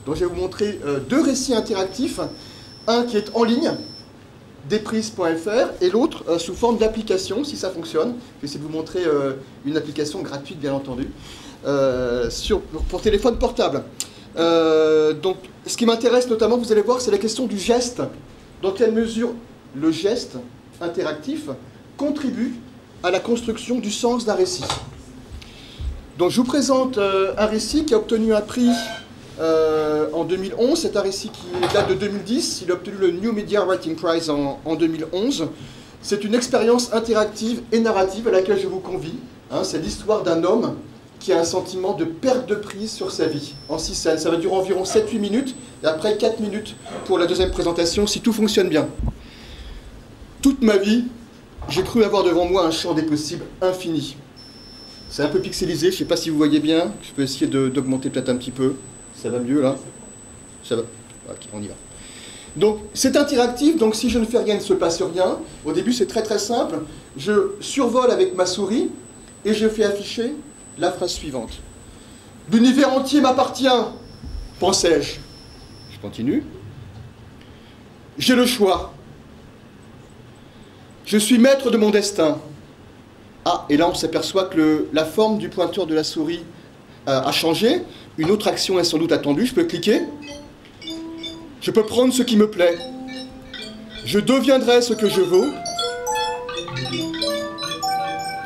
Donc je vais vous montrer deux récits interactifs, un qui est en ligne, desprise.fr, et l'autre sous forme d'application, si ça fonctionne. Je vais essayer de vous montrer une application gratuite, bien entendu, pour téléphone portable. Donc, ce qui m'intéresse notamment, vous allez voir, c'est la question du geste. Dans quelle mesure le geste interactif contribue à la construction du sens d'un récit. Donc, je vous présente un récit qui a obtenu un prix en 2011. C'est un récit qui date de 2010. Il a obtenu le New Media Writing Prize en 2011. C'est une expérience interactive et narrative à laquelle je vous convie. C'est l'histoire d'un homme qui a un sentiment de perte de prise sur sa vie, en 6 scènes. Ça va durer environ 7-8 minutes, et après 4 minutes pour la deuxième présentation, si tout fonctionne bien. Toute ma vie, j'ai cru avoir devant moi un champ des possibles infini. C'est un peu pixelisé, je ne sais pas si vous voyez bien, je peux essayer d'augmenter peut-être un petit peu. Ça va mieux là? Ça va? Ok, on y va. Donc, c'est interactif, donc si je ne fais rien, il ne se passe rien. Au début, c'est très très simple. Je survole avec ma souris, et je fais afficher la phrase suivante. L'univers entier m'appartient, pensais-je. Je continue. J'ai le choix. Je suis maître de mon destin. Ah, et là on s'aperçoit que la forme du pointeur de la souris a changé. Une autre action est sans doute attendue. Je peux cliquer. Je peux prendre ce qui me plaît. Je deviendrai ce que je vaux.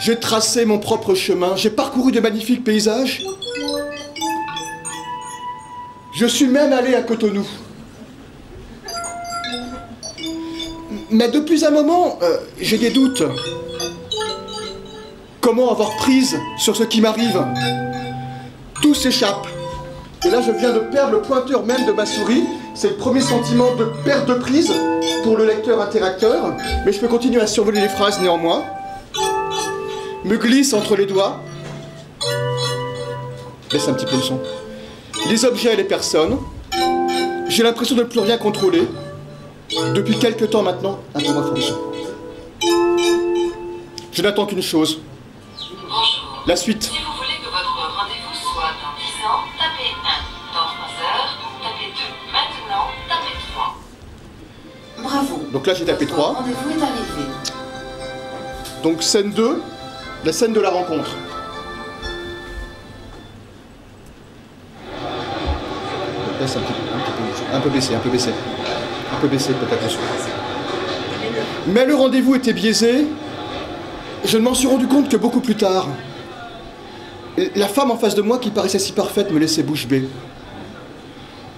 J'ai tracé mon propre chemin, j'ai parcouru de magnifiques paysages. Je suis même allé à Cotonou. Mais depuis un moment, j'ai des doutes. Comment avoir prise sur ce qui m'arrive? Tout s'échappe. Et là, je viens de perdre le pointeur même de ma souris. C'est le premier sentiment de perte de prise pour le lecteur-interacteur. Mais je peux continuer à survoler les phrases néanmoins. Me glisse entre les doigts. Laisse un petit peu le son. Les objets et les personnes. J'ai l'impression de ne plus rien contrôler. Depuis quelques temps maintenant, un peu moins fort le son. Je n'attends qu'une chose. Bonjour. La suite. Si vous voulez que votre rendez-vous soit dans 10 ans, tapez 1. Dans 3 heures, tapez 2. Maintenant, tapez 3. Bravo. Donc là, j'ai tapé 3. Votre rendez-vous est arrivé. Donc scène 2. La scène de la rencontre. Laisse un peu baissé, peut-être. Mais le rendez-vous était biaisé. Je ne m'en suis rendu compte que beaucoup plus tard. La femme en face de moi qui paraissait si parfaite me laissait bouche bée.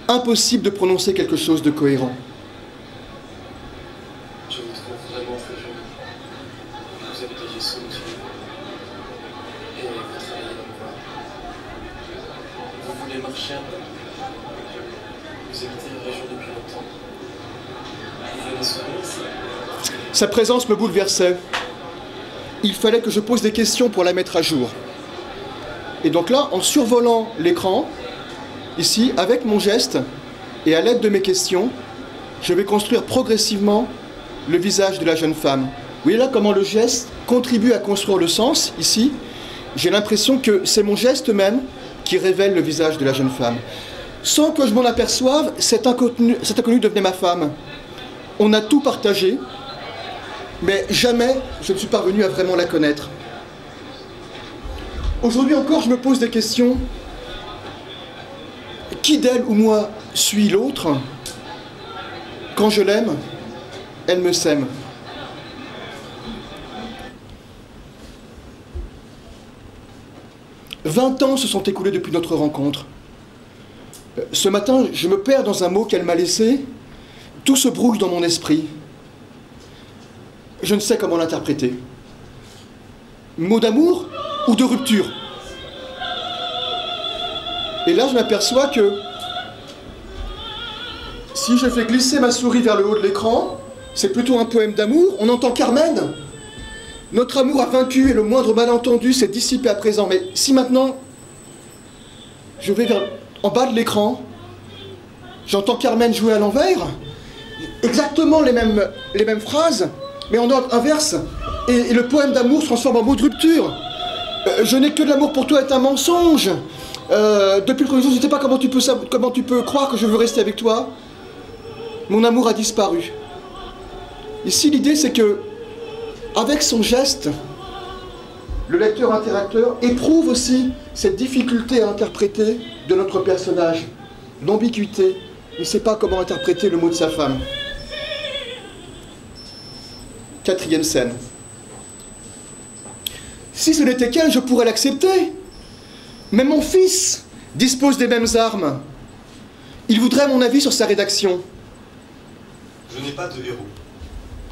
Impossible de prononcer quelque chose de cohérent. Je vous trouve vraiment très jolie. Vous avez des gestes motivés. Et vous travaillez dans le voie. Vous voulez marcher un peu. Vous habitez la région depuis longtemps. Vous venez souvent ici. Sa présence me bouleversait. Il fallait que je pose des questions pour la mettre à jour. Et donc là, en survolant l'écran, ici, avec mon geste, et à l'aide de mes questions, je vais construire progressivement le visage de la jeune femme. Vous voyez là comment le geste contribue à construire le sens, ici. J'ai l'impression que c'est mon geste même qui révèle le visage de la jeune femme. Sans que je m'en aperçoive, cet inconnu devenait ma femme. On a tout partagé, mais jamais je ne suis parvenu à vraiment la connaître. Aujourd'hui encore, je me pose des questions. Qui d'elle ou moi suit l'autre? Quand je l'aime, elle me sème. « 20 ans se sont écoulés depuis notre rencontre. Ce matin, je me perds dans un mot qu'elle m'a laissé. Tout se brouille dans mon esprit. Je ne sais comment l'interpréter. Mot d'amour ou de rupture? Et là, je m'aperçois que si je fais glisser ma souris vers le haut de l'écran, c'est plutôt un poème d'amour. On entend Carmen. Notre amour a vaincu et le moindre malentendu s'est dissipé à présent. Mais si maintenant, je vais en bas de l'écran, j'entends Carmen jouer à l'envers, exactement les mêmes phrases, mais en ordre inverse, et le poème d'amour se transforme en mot de rupture. Je n'ai que de l'amour pour toi est un mensonge. Depuis le premier jour, je ne sais pas comment tu peux croire que je veux rester avec toi. Mon amour a disparu. Ici, l'idée, c'est que, avec son geste, le lecteur-interacteur éprouve aussi cette difficulté à interpréter de notre personnage, l'ambiguïté. Il ne sait pas comment interpréter le mot de sa femme. Quatrième scène. Si ce n'était qu'elle, je pourrais l'accepter. Mais mon fils dispose des mêmes armes. Il voudrait mon avis sur sa rédaction. Je n'ai pas de héros.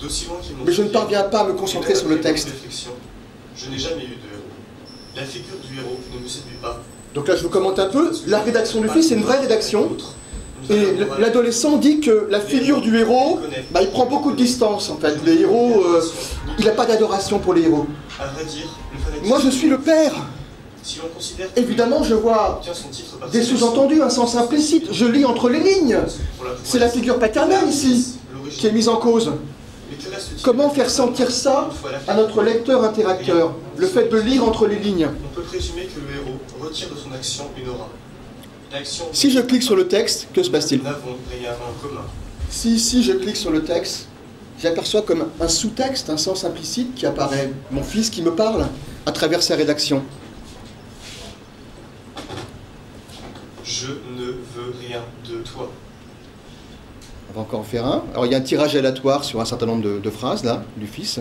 D'aussi loin qu'ils m'ont Mais je ne parviens pas à me concentrer sur le texte. Je n'ai jamais eu de héros. La figure du héros ne me séduit pas. Donc là, je vous commente un peu. La rédaction du fils, c'est une vraie rédaction. Et l'adolescent dit que la figure du héros, bah, il prend beaucoup de distance, en fait. Les héros, il n'a pas d'adoration pour les héros. À vrai dire, le fanatisme... Moi, je suis le père. Si l'on considère Évidemment, je vois des sous-entendus, un sens implicite. Je lis entre les lignes. C'est la figure paternelle ici qui est mise en cause. Comment faire sentir ça à notre lecteur-interacteur? Le fait de lire entre les lignes. On peut présumer que le héros retire de son action une aura. Si je clique sur le texte, que se passe-t-il? Nous n'avons rien en commun. Si ici je clique sur le texte, j'aperçois comme un sous-texte, un sens implicite qui apparaît. Mon fils qui me parle à travers sa rédaction. Je ne veux rien de toi. On va encore en faire un. Alors il y a un tirage aléatoire sur un certain nombre de phrases là, du fils.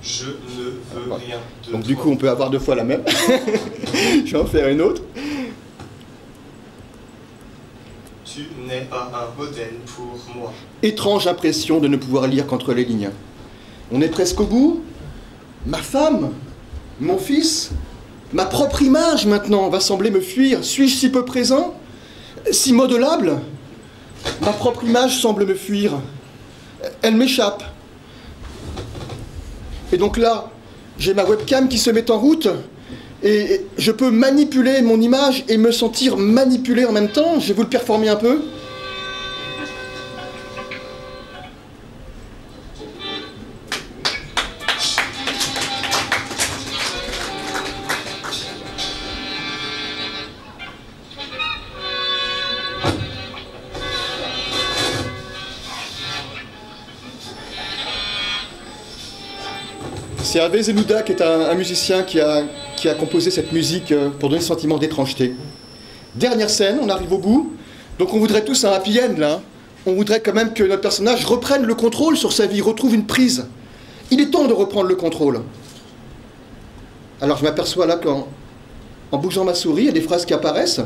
Je ne veux rien de toi. Donc du coup on peut avoir deux fois la même. Je vais en faire une autre. Tu n'es pas un modèle pour moi. Étrange impression de ne pouvoir lire qu'entre les lignes. On est presque au bout. Ma femme, mon fils, ma propre image maintenant va sembler me fuir. Suis-je si peu présent? Si modelable? Ma propre image semble me fuir. Elle m'échappe. Et donc là, j'ai ma webcam qui se met en route et je peux manipuler mon image et me sentir manipulé en même temps. Je vais vous le performer un peu. C'est Hervé Zenouda qui est un musicien qui a composé cette musique pour donner ce sentiment d'étrangeté. Dernière scène, on arrive au bout. Donc on voudrait tous un happy end là. On voudrait quand même que notre personnage reprenne le contrôle sur sa vie, retrouve une prise. Il est temps de reprendre le contrôle. Alors je m'aperçois là qu'en bougeant ma souris, il y a des phrases qui apparaissent.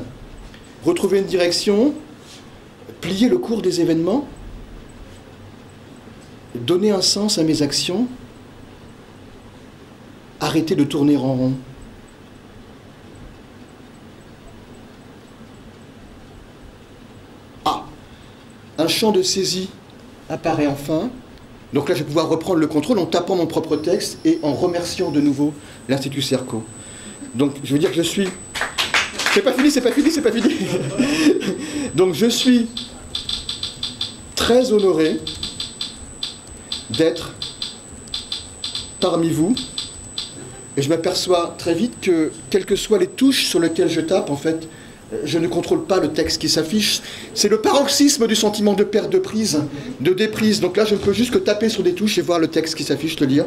Retrouver une direction, plier le cours des événements, donner un sens à mes actions, arrêter de tourner en rond. Ah, un champ de saisie apparaît enfin. Donc là, je vais pouvoir reprendre le contrôle en tapant mon propre texte et en remerciant de nouveau l'Institut Cerco. Donc, je veux dire que je suis... C'est pas fini, c'est pas fini, c'est pas fini. Donc, je suis très honoré d'être parmi vous. Et je m'aperçois très vite que, quelles que soient les touches sur lesquelles je tape, en fait, je ne contrôle pas le texte qui s'affiche. C'est le paroxysme du sentiment de perte de prise, de déprise. Donc là, je ne peux juste que taper sur des touches et voir le texte qui s'affiche, le lire.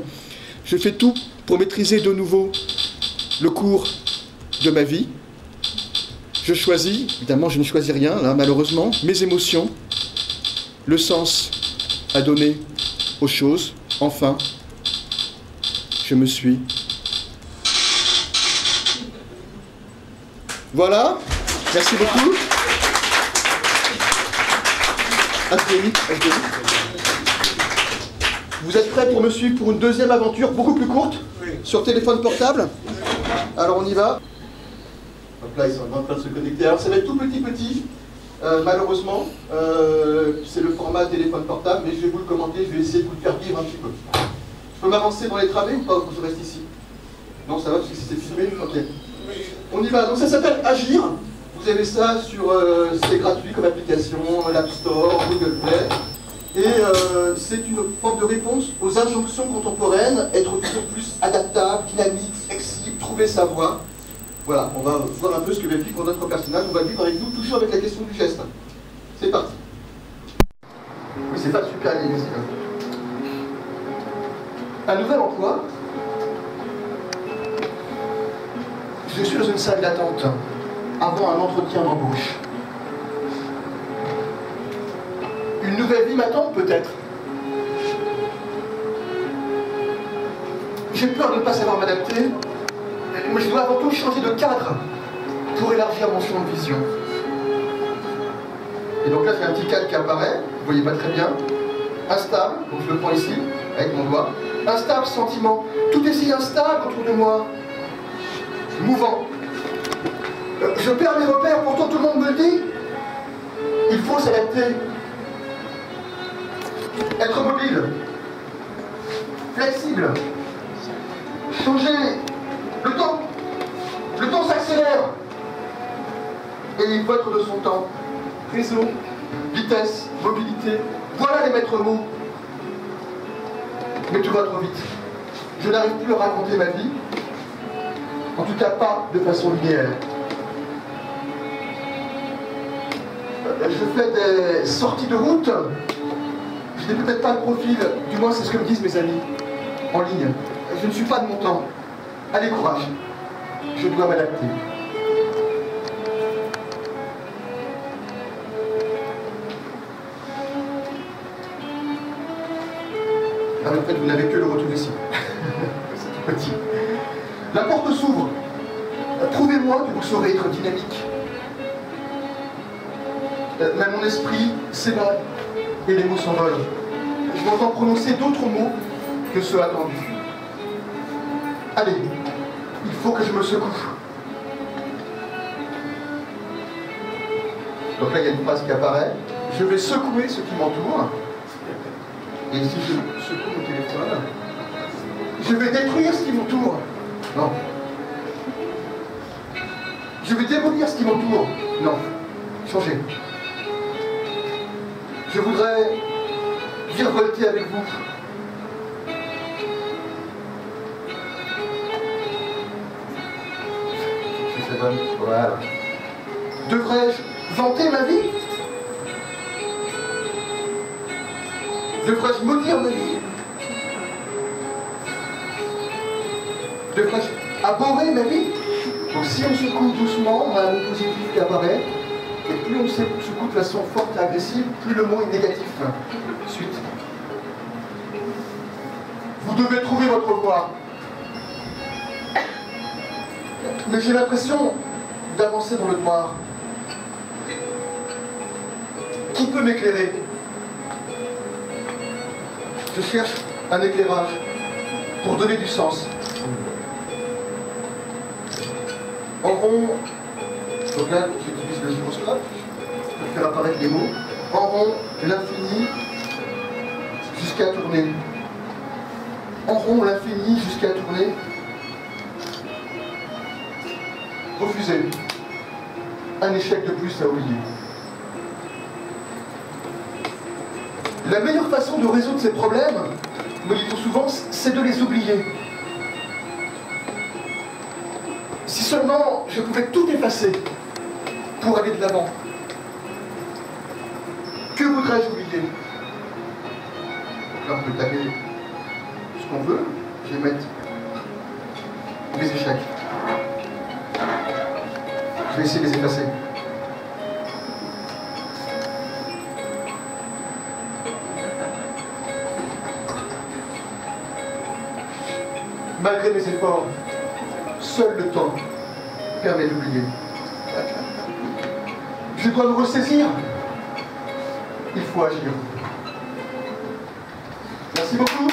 Je fais tout pour maîtriser de nouveau le cours de ma vie. Je choisis, évidemment, je ne choisis rien, là, malheureusement, mes émotions, le sens à donner aux choses. Enfin, je me suis... Voilà, merci beaucoup. Vous êtes prêts pour me suivre pour une deuxième aventure beaucoup plus courte, sur téléphone portable? Alors on y va. Donc là ils sont en train de se connecter. Alors ça va être tout petit. Malheureusement, c'est le format téléphone portable, mais je vais vous le commenter, je vais essayer de vous le faire vivre un petit peu. Je peux m'avancer dans les travées ou pas? Ou je reste ici? Non, ça va parce que si c'est filmé, ok. On y va, donc ça s'appelle Agir. Vous avez ça sur, c'est gratuit comme application, l'App Store, Google Play. Et c'est une forme de réponse aux injonctions contemporaines, être toujours plus adaptable, dynamique, flexible, trouver sa voie. Voilà, on va voir un peu ce que va vivre notre personnage. On va vivre avec vous, toujours avec la question du geste. C'est parti. Oui, c'est pas super lisible. Un nouvel emploi. Je suis dans une salle d'attente avant un entretien d'embauche. Une nouvelle vie m'attend peut-être. J'ai peur de ne pas savoir m'adapter, mais je dois avant tout changer de cadre pour élargir mon champ de vision. Et donc là, j'ai un petit cadre qui apparaît, vous voyez pas très bien. Instable, donc je le prends ici, avec mon doigt. Instable sentiment, tout est si instable autour de moi. Mouvant. Je perds mes repères, pourtant tout le monde me le dit. Il faut s'adapter. Être mobile. Flexible. Changer. Le temps s'accélère. Et il faut être de son temps. Réseau, vitesse, mobilité. Voilà les maîtres mots. Mais tout va trop vite. Je n'arrive plus à raconter ma vie. En tout cas pas de façon linéaire. Je fais des sorties de route. Je n'ai peut-être pas le profil, du moins c'est ce que me disent mes amis en ligne. Je ne suis pas de mon temps. Allez, courage. Je dois m'adapter. Ah, en fait, vous n'avez que le retour ici. C'est tout petit. La porte s'ouvre. Prouvez-moi que vous saurez être dynamique. Mais mon esprit s'évade et les mots s'envolent. Je m'entends prononcer d'autres mots que ceux attendus. Allez, il faut que je me secoue. Donc là, il y a une phrase qui apparaît. Je vais secouer ce qui m'entoure. Et si je secoue mon téléphone, je vais détruire ce qui m'entoure. Non. Je vais démolir ce qui m'entoure. Non. Changer. Je voudrais virevolter avec vous. C'est bon. Voilà. Devrais-je vanter ma vie? Devrais-je maudire ma vie? Devrais-je abhorrer ma vie? Donc si on secoue doucement, on a un mot positif qui apparaît. Et plus on secoue de façon forte et agressive, plus le mot est négatif. Suite. Vous devez trouver votre voie. Mais j'ai l'impression d'avancer dans le noir. Qui peut m'éclairer? Je cherche un éclairage pour donner du sens. En rond, donc là, j'utilise le gyroscope pour faire apparaître les mots. En rond, l'infini jusqu'à tourner. En rond, l'infini jusqu'à tourner. Refusé. Un échec de plus à oublier. La meilleure façon de résoudre ces problèmes, me dit-on souvent, c'est de les oublier. Si seulement je pouvais tout effacer pour aller de l'avant. Que voudrais-je oublier? Là, on peut taper ce qu'on veut. Je vais mettre mes échecs. Je vais essayer de les effacer. Malgré mes efforts, seul le temps permet d'oublier. Je dois me ressaisir. Il faut agir. Merci beaucoup.